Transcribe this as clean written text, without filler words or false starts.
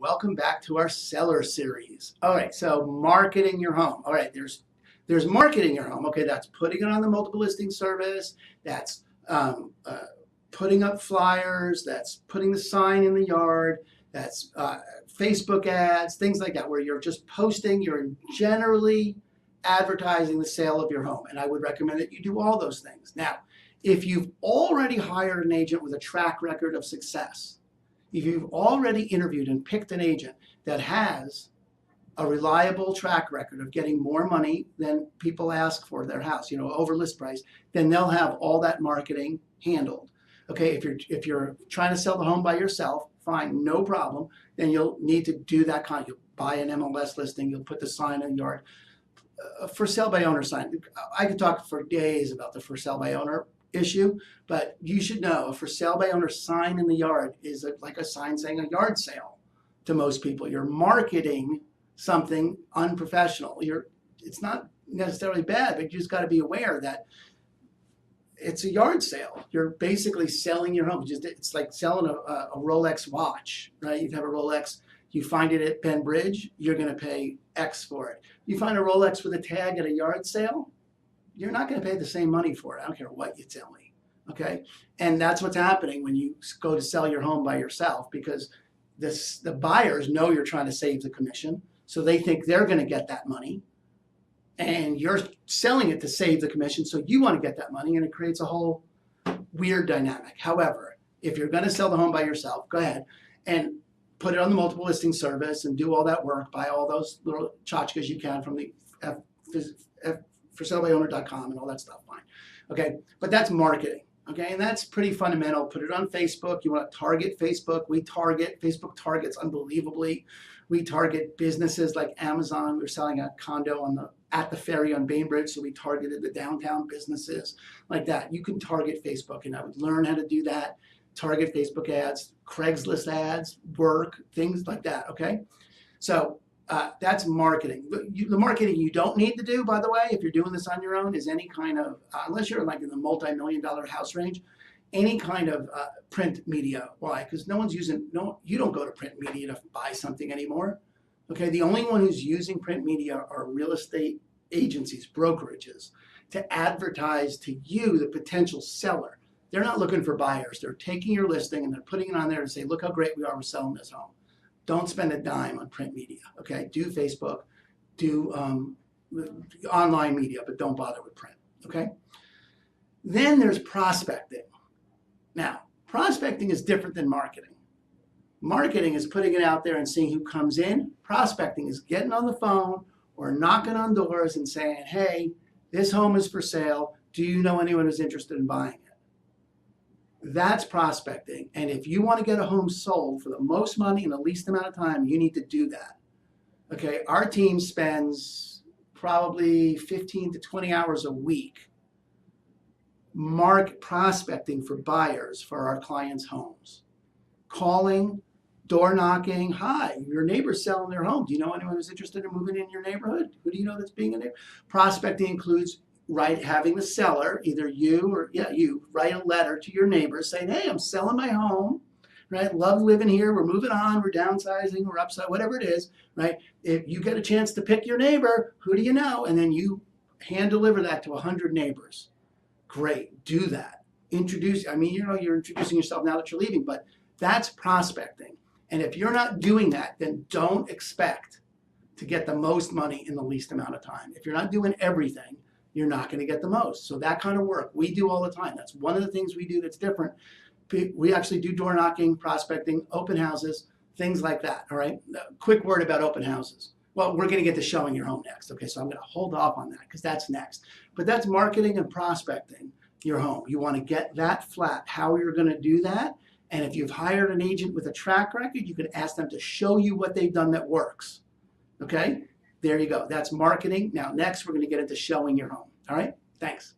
welcome back to our seller series. All right, so marketing your home. All right, there's marketing your home. Okay, that's putting it on the multiple listing service. That's putting up flyers. That's putting the sign in the yard. That's Facebook ads, things like that, where you're just posting. You're generally advertising the sale of your home, and I would recommend that you do all those things. Now, if you've already hired an agent with a track record of success, if you've already interviewed and picked an agent that has a reliable track record of getting more money than people ask for their house, over list price, then they'll have all that marketing handled. Okay, if you're trying to sell the home by yourself, fine, no problem. Then you'll need to do that kind. You'll buy an MLS listing. You'll put the sign in the yard. For sale by owner sign. I could talk for days about the for sale by owner issue, but you should know a for sale by owner sign in the yard is like a sign saying a yard sale to most people. You're marketing something unprofessional. It's not necessarily bad, but you just got to be aware that it's a yard sale. You're basically selling your home. It's like selling a Rolex watch, right? You have a Rolex, you find it at Penn Bridge, you're going to pay X for it. You find a Rolex with a tag at a yard sale, you're not going to pay the same money for it. I don't care what you tell me, okay? And that's what's happening when you go to sell your home by yourself, because the buyers know you're trying to save the commission, so they think they're going to get that money, and you're selling it to save the commission, so you want to get that money, and it creates a whole weird dynamic. However, if you're going to sell the home by yourself, go ahead and put it on the multiple listing service and do all that work, buy all those little tchotchkes you can from the forsalebyowner.com and all that stuff, fine. Okay, but that's marketing, okay, and that's pretty fundamental. Put it on Facebook. You want to target Facebook. Facebook targets unbelievably. We target businesses like Amazon. We're selling a condo at the ferry on Bainbridge, so we targeted the downtown businesses like that. You can target Facebook, and I would learn how to do that. Target Facebook ads, Craigslist ads, work, things like that, okay? So that's marketing. The marketing you don't need to do, by the way, if you're doing this on your own, is any kind of, unless you're like in the multi-million-dollar house range, any kind of print media. Why? Because you don't go to print media to buy something anymore. Okay, the only one who's using print media are real estate agencies, brokerages, to advertise to you, the potential seller. They're not looking for buyers. They're taking your listing and they're putting it on there to say, look how great we are, we're selling this home. Don't spend a dime on print media, okay? Do Facebook, do online media, but don't bother with print, okay? Then there's prospecting. Now, prospecting is different than marketing. Marketing is putting it out there and seeing who comes in. Prospecting is getting on the phone or knocking on doors and saying, hey, this home is for sale. Do you know anyone who's interested in buying it? That's prospecting. And if you want to get a home sold for the most money in the least amount of time, you need to do that. Okay, our team spends probably 15 to 20 hours a week prospecting for buyers for our clients' homes. Calling, door knocking. Hi, your neighbor's selling their home. Do you know anyone who's interested in moving in your neighborhood? Who do you know that's being a neighbor? Prospecting includes having the seller, either you write a letter to your neighbors saying, hey, I'm selling my home, right? Love living here. We're moving on. We're downsizing. We're upside, whatever it is, right? If you get a chance to pick your neighbor, who do you know? And then you hand deliver that to 100 neighbors. Great. Do that. You're introducing yourself now that you're leaving, but that's prospecting. And if you're not doing that, then don't expect to get the most money in the least amount of time. If you're not doing everything, you're not going to get the most. So that kind of work we do all the time. That's one of the things we do that's different. We actually do door knocking, prospecting, open houses, things like that. All right. Quick word about open houses. Well, we're going to get to showing your home next. Okay. So I'm going to hold off on that because that's next. But that's marketing and prospecting your home. You want to get that flat, how you're going to do that. And if you've hired an agent with a track record, you can ask them to show you what they've done that works. Okay. There you go. That's marketing. Now, next, we're going to get into showing your home. All right? Thanks.